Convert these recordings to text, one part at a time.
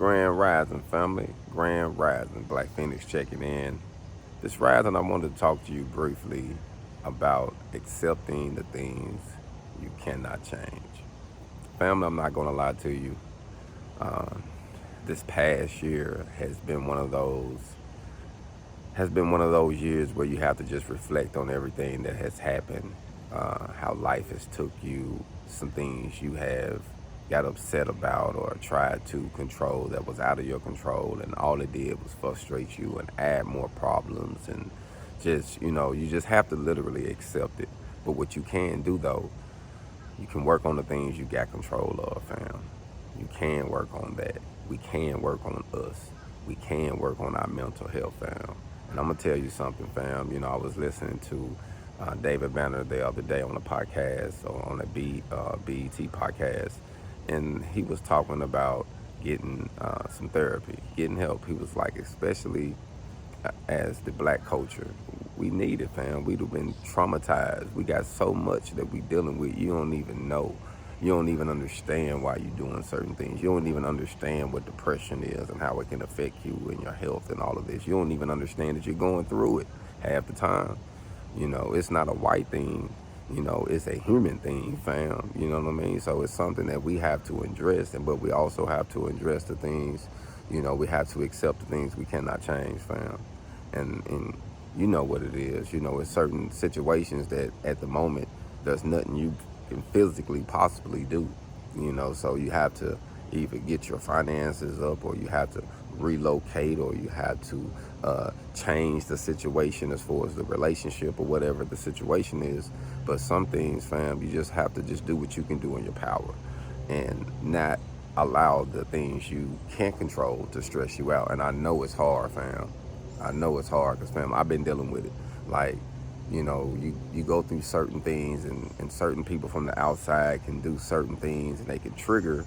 Grand Rising family, Grand Rising, Black Phoenix checking in. This rising, I wanted to talk to you briefly about accepting the things you cannot change. Family, I'm not going to lie to you. Uh, this past year has been one of those years where you have to just reflect on everything that has happened, how life has took you, some things you have got upset about or tried to control that was out of your control, and all it did was frustrate you and add more problems, and just you just have to literally accept it. But what you can do though, you can work on the things you got control of, fam. You can work on that. We can work on us. We can work on our mental health, fam. And I'm gonna tell you something, fam. I was listening to David Banner the other day on a podcast, or on a BET podcast, and he was talking about getting some therapy, getting help. He was like, especially as the black culture, we need it, fam. We've been traumatized. We got so much that we dealing with. You don't even know. You don't even understand why you're doing certain things. You don't even understand what depression is and how it can affect you and your health and all of this. You don't even understand that you're going through it half the time. It's not a white thing. It's a human thing, fam. You know what I mean? So it's something that we have to address, but we also have to address the things, we have to accept the things we cannot change, fam. And you know what it is. It's certain situations that at the moment there's nothing you can physically possibly do. So you have to either get your finances up, or you have to relocate, or you have to change the situation as far as the relationship or whatever the situation is. But some things, fam, you just have to just do what you can do in your power, and not allow the things you can't control to stress you out. And I know it's hard, fam. I know it's hard because, fam, I've been dealing with it. Like, you go through certain things, and certain people from the outside can do certain things, and they can trigger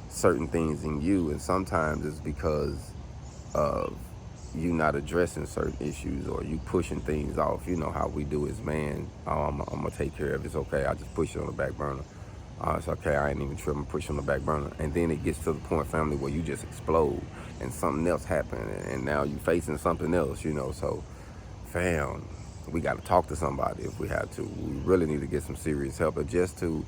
certain things in you. And sometimes it's because of you not addressing certain issues, or you pushing things off. You know how we do as man. Oh, I'm going to take care of it. It's okay. I just push it on the back burner. It's okay. I ain't even tripping. Push it on the back burner. And then it gets to the point, family, where you just explode and something else happened. And now you facing something else, So, fam, we got to talk to somebody if we have to. We really need to get some serious help, but just to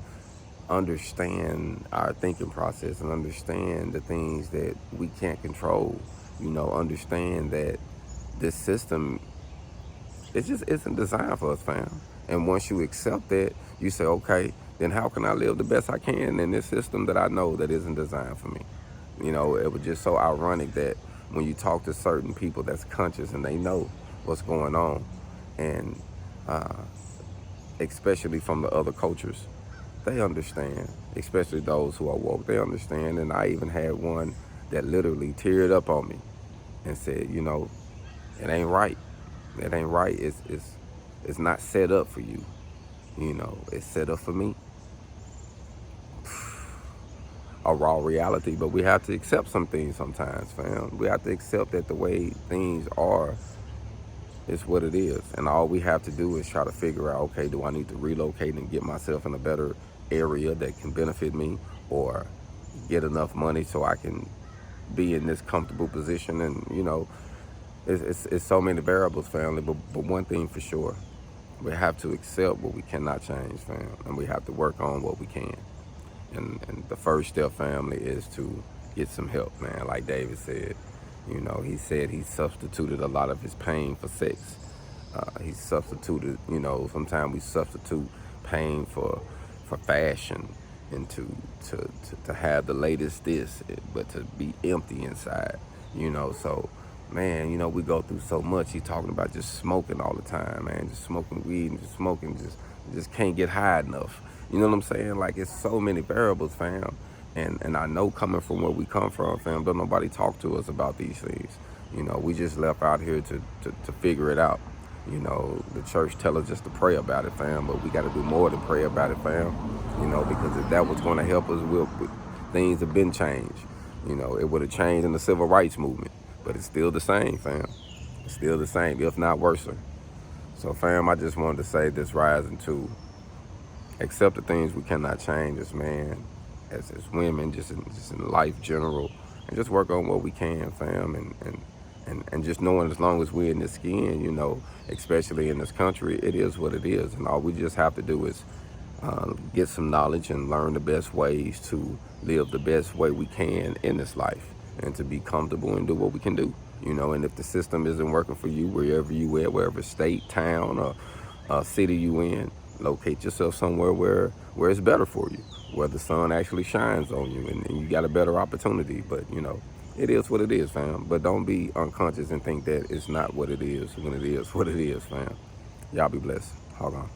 understand our thinking process and understand the things that we can't control. Understand that this system, it just isn't designed for us, fam. And once you accept that, you say, okay, then how can I live the best I can in this system that I know that isn't designed for me? It was just so ironic that when you talk to certain people that's conscious and they know what's going on, and uh, especially from the other cultures, they understand, especially those who are woke, they understand. And I even had one that literally teared up on me and said, it ain't right. It ain't right. It's not set up for you. It's set up for me. A raw reality, but we have to accept some things sometimes, fam. We have to accept that the way things are is what it is. And all we have to do is try to figure out, okay, do I need to relocate and get myself in a better area that can benefit me, or get enough money so I can be in this comfortable position? And, it's so many variables, family. But one thing for sure, we have to accept what we cannot change, fam. And we have to work on what we can. And the first step, family, is to get some help, man. Like David said, he said he substituted a lot of his pain for sex. He substituted, sometimes we substitute pain for fashion, and to have the latest this, but to be empty inside, So, man, we go through so much. He's talking about just smoking all the time, man. Just smoking weed and just smoking, just can't get high enough. You know what I'm saying? Like, it's so many variables, fam. And I know, coming from where we come from, fam, don't nobody talk to us about these things. We just left out here to figure it out. The church tell us just to pray about it, fam, but we got to do more than pray about it, fam. Because if that was going to help us, things have been changed. It would have changed in the civil rights movement, but it's still the same, fam. It's still the same, if not worse. So, fam, I just wanted to say this rising to accept the things we cannot change as man, as women, just in life general. and just work on what we can, fam, and just knowing as long as we're in this skin, you know, especially in this country, it is what it is. And all we just have to do is get some knowledge and learn the best ways to live the best way we can in this life and to be comfortable and do what we can do, you know. And if the system isn't working for you, wherever you at, wherever state, town, or city you in, locate yourself somewhere where it's better for you, where the sun actually shines on you and you got a better opportunity. But, you know, it is what it is, fam. But don't be unconscious and think that it's not what it is when it is what it is, fam. Y'all be blessed. Hold on.